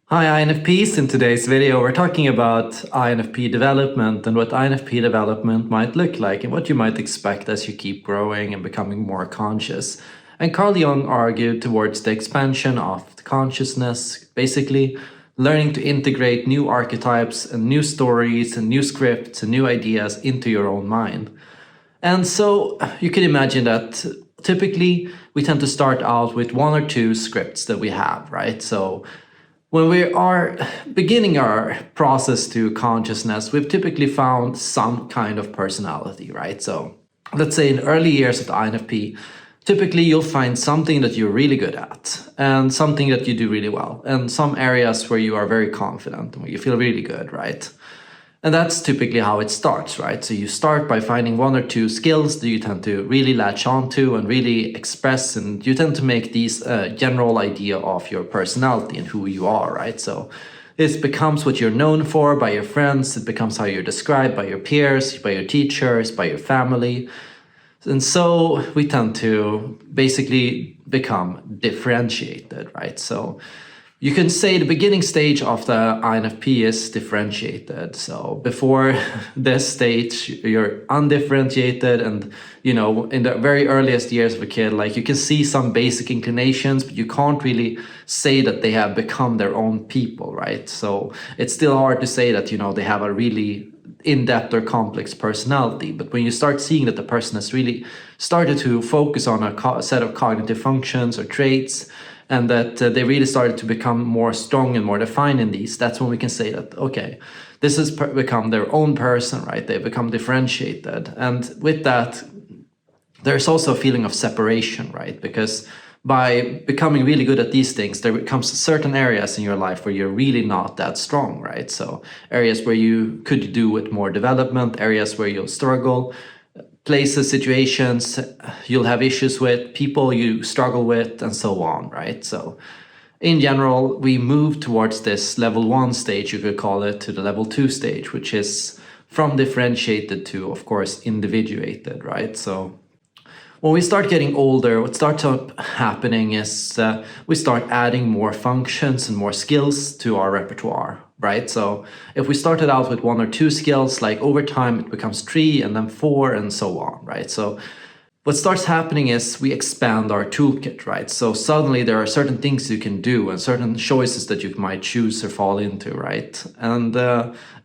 Hi INFPs, in today's video we're talking about INFP development and what INFP development might look like and what you might expect as you keep growing and becoming more conscious. And Carl Jung argued towards the expansion of the consciousness, basically learning to integrate new archetypes and new stories and new scripts and new ideas into your own mind. And so you can imagine that typically we tend to start out with one or two scripts that we have, right? So when we are beginning our process to consciousness, we've typically found some kind of personality, right? So let's say in early years of the INFP, typically you'll find something that you're really good at and something that you do really well, and some areas where you are very confident and where you feel really good, right? And that's typically how it starts, right? So you start by finding one or two skills that you tend to really latch onto and really express, and you tend to make these general idea of your personality and who you are, right? So this becomes what you're known for by your friends, it becomes how you're described by your peers, by your teachers, by your family. And so we tend to basically become differentiated, right? So you can say the beginning stage of the INFP is differentiated. So before this stage, you're undifferentiated, and in the very earliest years of a kid, like you can see some basic inclinations, but you can't really say that they have become their own people, right? So it's still hard to say that, they have a really in-depth or complex personality. But when you start seeing that the person has really started to focus on a set of cognitive functions or traits, and that they really started to become more strong and more defined in these, that's when we can say that, okay, this has become their own person, right? They become differentiated. And with that, there's also a feeling of separation, right? Because by becoming really good at these things, there becomes certain areas in your life where you're really not that strong, right? So areas where you could do with more development, areas where you'll struggle, places, situations you'll have issues with, people you struggle with, and so on, right? So in general, we move towards this level 1 stage, you could call it, to the level 2 stage, which is from differentiated to, of course, individuated, right? So when we start getting older, what starts happening is we start adding more functions and more skills to our repertoire, right? So if we started out with one or two skills, like over time it becomes 3 and then 4 and so on, right? So what starts happening is we expand our toolkit, right? So suddenly there are certain things you can do and certain choices that you might choose or fall into, right? And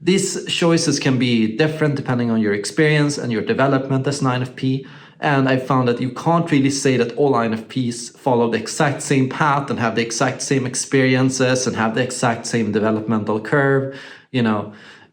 these choices can be different depending on your experience and your development as an INFP. And I found that you can't really say that all INFPs follow the exact same path and have the exact same experiences and have the exact same developmental curve.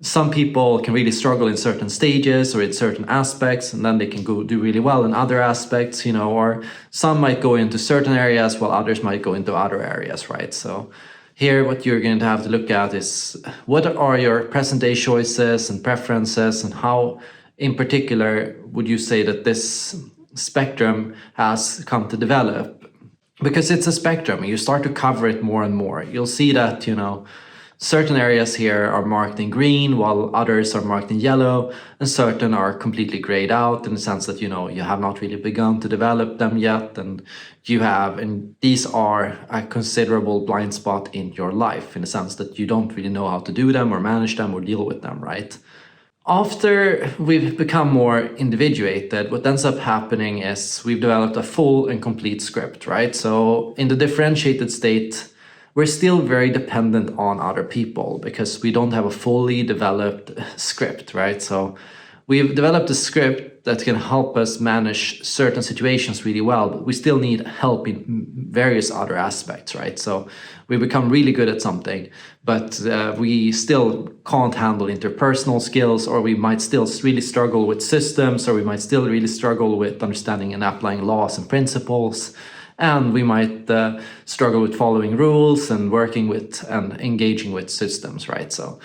Some people can really struggle in certain stages or in certain aspects, and then they can go do really well in other aspects, or some might go into certain areas while others might go into other areas, right? So here what you're going to have to look at is what are your present day choices and preferences, and how in particular would you say that this spectrum has come to develop? Because it's a spectrum, you start to cover it more and more. You'll see that, certain areas here are marked in green while others are marked in yellow, and certain are completely grayed out in the sense that, you have not really begun to develop them yet, and these are a considerable blind spot in your life in the sense that you don't really know how to do them or manage them or deal with them, right? After we've become more individuated, what ends up happening is we've developed a full and complete script, right? So in the differentiated state, we're still very dependent on other people because we don't have a fully developed script, right? So we've developed a script that can help us manage certain situations really well, but we still need help in various other aspects, right? So we become really good at something, but we still can't handle interpersonal skills, or we might still really struggle with systems, or we might still really struggle with understanding and applying laws and principles. And we might struggle with following rules and working with and engaging with systems, right? So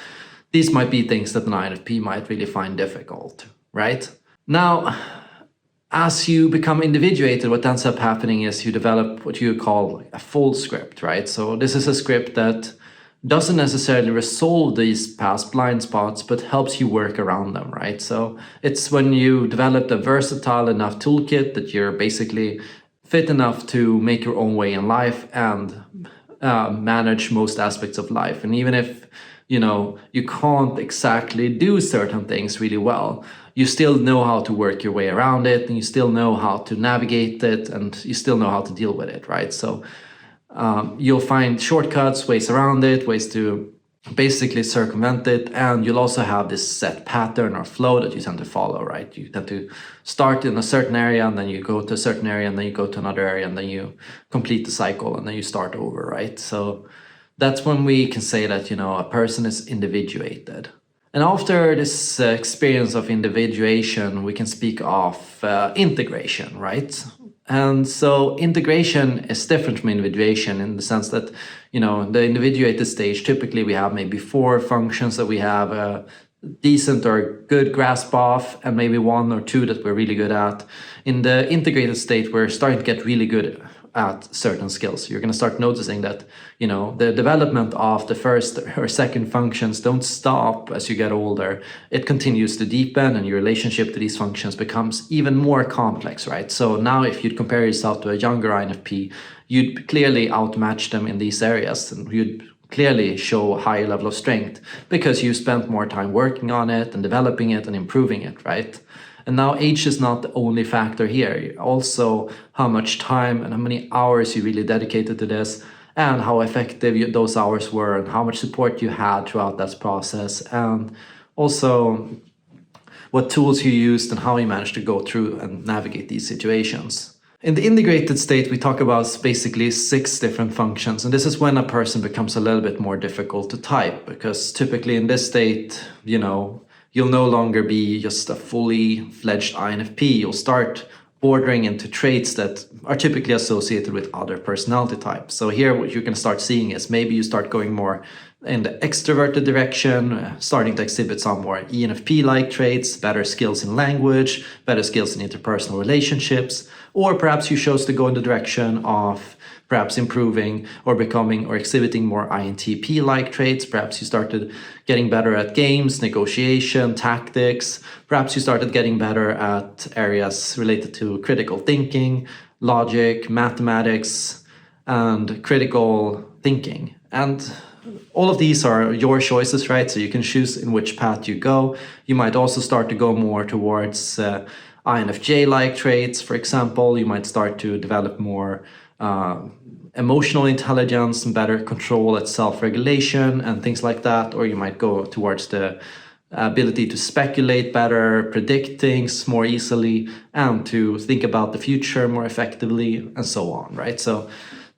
these might be things that an INFP might really find difficult, right? Now, as you become individuated, what ends up happening is you develop what you call a full script, right? So this is a script that doesn't necessarily resolve these past blind spots, but helps you work around them, right? So it's when you develop a versatile enough toolkit that you're basically fit enough to make your own way in life and manage most aspects of life. And even if you can't exactly do certain things really well, you still know how to work your way around it, and you still know how to navigate it, and you still know how to deal with it, right? So you'll find shortcuts, ways around it, ways to basically circumvent it, and you'll also have this set pattern or flow that you tend to follow, right? You tend to start in a certain area, and then you go to a certain area, and then you go to another area, and then you complete the cycle, and then you start over, right? So that's when we can say that, a person is individuated. And after this experience of individuation, we can speak of integration, right? And so integration is different from individuation in the sense that, the individuated stage, typically we have maybe 4 functions that we have a decent or good grasp of, and maybe 1 or 2 that we're really good at. In the integrated state, we're starting to get really good at certain skills. You're going to start noticing that, the development of the first or second functions don't stop as you get older. It continues to deepen, and your relationship to these functions becomes even more complex, right? So now if you'd compare yourself to a younger INFP, you'd clearly outmatch them in these areas, and you'd clearly show a higher level of strength because you spent more time working on it and developing it and improving it, right? And now age is not the only factor here. Also, how much time and how many hours you really dedicated to this, and how effective those hours were, and how much support you had throughout that process, and also what tools you used and how you managed to go through and navigate these situations. In the integrated state, we talk about basically 6 different functions, and this is when a person becomes a little bit more difficult to type, because typically in this state, you'll no longer be just a fully fledged INFP. You'll start bordering into traits that are typically associated with other personality types. So here what you're going to start seeing is maybe you start going more in the extroverted direction, starting to exhibit some more ENFP-like traits, better skills in language, better skills in interpersonal relationships, or perhaps you chose to go in the direction of perhaps improving or becoming or exhibiting more INTP-like traits. Perhaps you started getting better at games, negotiation, tactics. Perhaps you started getting better at areas related to critical thinking, logic, mathematics, and critical thinking. And all of these are your choices, right? So you can choose in which path you go. You might also start to go more towards INFJ-like traits, for example. You might start to develop more emotional intelligence and better control at self-regulation and things like that. Or you might go towards the ability to speculate better, predict things more easily, and to think about the future more effectively, and so on, right? So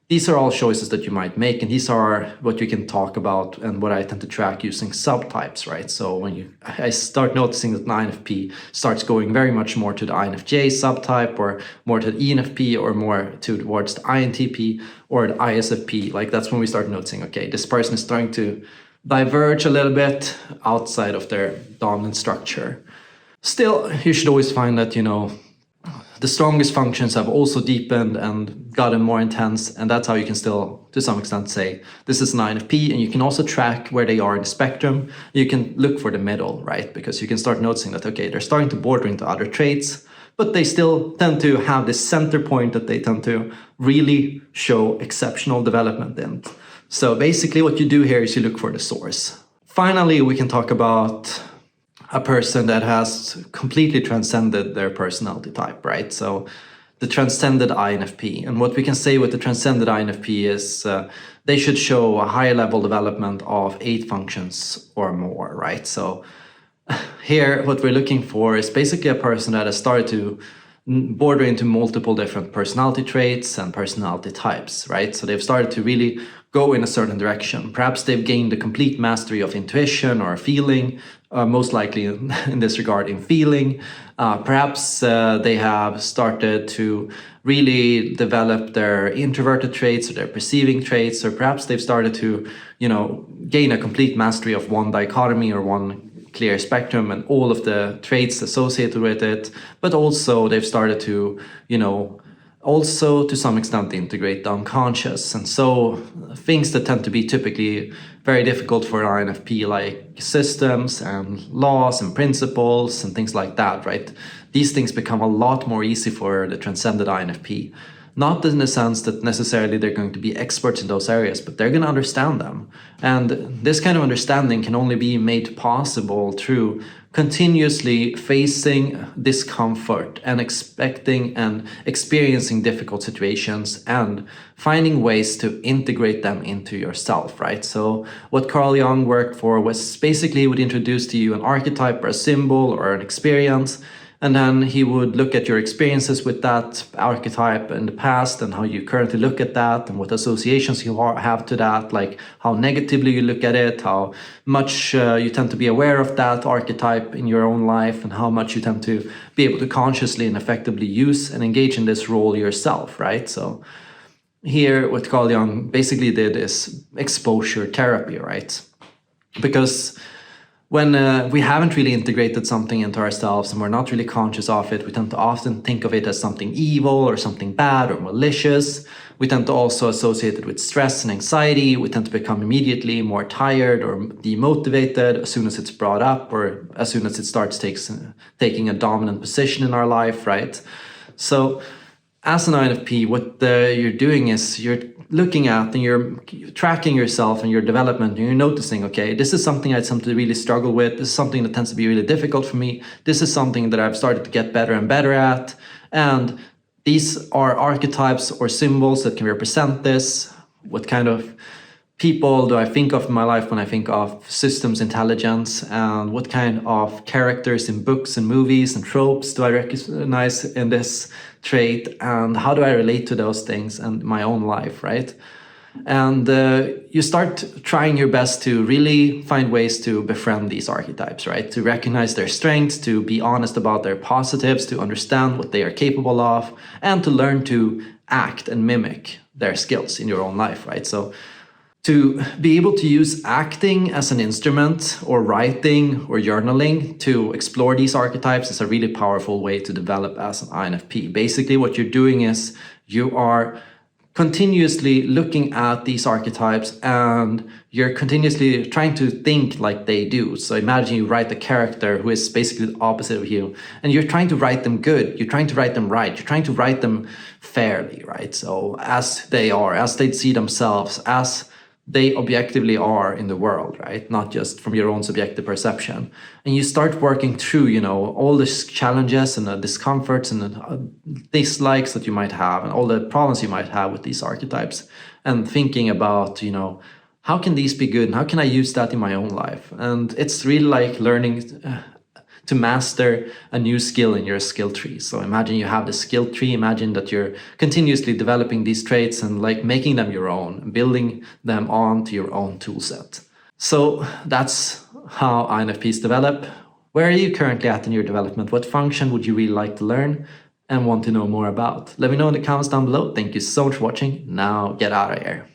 these are all choices that you might make, and these are what you can talk about and what I tend to track using subtypes, right? So when I start noticing that an INFP starts going very much more to the INFJ subtype, or more to the ENFP, or more towards the INTP or the ISFP, like that's when we start noticing, okay, this person is starting to diverge a little bit outside of their dominant structure. Still, you should always find that, the strongest functions have also deepened and gotten more intense, and that's how you can still, to some extent, say this is an INFP. And you can also track where they are in the spectrum. You can look for the middle, right? Because you can start noticing that, okay, they're starting to border into other traits, but they still tend to have this center point that they tend to really show exceptional development in. So basically what you do here is you look for the source. Finally, we can talk about a person that has completely transcended their personality type, right? So the transcended INFP. And what we can say with the transcended INFP is they should show a higher level development of 8 functions or more, right? So here, what we're looking for is basically a person that has started to border into multiple different personality traits and personality types, right? So they've started to really go in a certain direction. Perhaps they've gained a complete mastery of intuition or feeling, most likely in this regard in feeling. Perhaps they have started to really develop their introverted traits or their perceiving traits, or perhaps they've started to, gain a complete mastery of one dichotomy or one clear spectrum and all of the traits associated with it. But also they've started to, also to some extent integrate the unconscious. And so things that tend to be typically very difficult for an INFP, like systems and laws and principles and things like that, right? These things become a lot more easy for the transcended INFP. Not in the sense that necessarily they're going to be experts in those areas, but they're going to understand them. And this kind of understanding can only be made possible through continuously facing discomfort and expecting and experiencing difficult situations and finding ways to integrate them into yourself, right? So what Carl Jung worked for was basically he would introduce to you an archetype or a symbol or an experience, and then he would look at your experiences with that archetype in the past and how you currently look at that and what associations you have to that, like how negatively you look at it, how much you tend to be aware of that archetype in your own life, and how much you tend to be able to consciously and effectively use and engage in this role yourself, right? So here what Carl Jung basically did is exposure therapy, right? Because when we haven't really integrated something into ourselves and we're not really conscious of it, we tend to often think of it as something evil or something bad or malicious. We tend to also associate it with stress and anxiety. We tend to become immediately more tired or demotivated as soon as it's brought up or as soon as it starts taking a dominant position in our life, right? So as an INFP, what you're doing is you're looking at and you're tracking yourself and your development, and you're noticing, okay, this is something I tend to really struggle with. This is something that tends to be really difficult for me. This is something that I've started to get better and better at. And these are archetypes or symbols that can represent this. What kind of people do I think of in my life when I think of systems intelligence, and what kind of characters in books and movies and tropes do I recognize in this trait, and how do I relate to those things in my own life, right? And you start trying your best to really find ways to befriend these archetypes, right? To recognize their strengths, to be honest about their positives, to understand what they are capable of, and to learn to act and mimic their skills in your own life, right? So to be able to use acting as an instrument, or writing or journaling to explore these archetypes is a really powerful way to develop as an INFP. Basically, what you're doing is you are continuously looking at these archetypes and you're continuously trying to think like they do. So imagine you write a character who is basically the opposite of you, and you're trying to write them good, you're trying to write them right, you're trying to write them fairly, right? So as they are, as they see themselves, as they objectively are in the world, right? Not just from your own subjective perception. And you start working through, you know, all the challenges and the discomforts and the dislikes that you might have and all the problems you might have with these archetypes, and thinking about, you know, how can these be good and how can I use that in my own life? And it's really like learning to master a new skill in your skill tree. So imagine you have the skill tree, imagine that you're continuously developing these traits and like making them your own, building them onto your own tool set. So that's how INFPs develop. Where are you currently at in your development? What function would you really like to learn and want to know more about? Let me know in the comments down below. Thank you so much for watching. Now get out of here.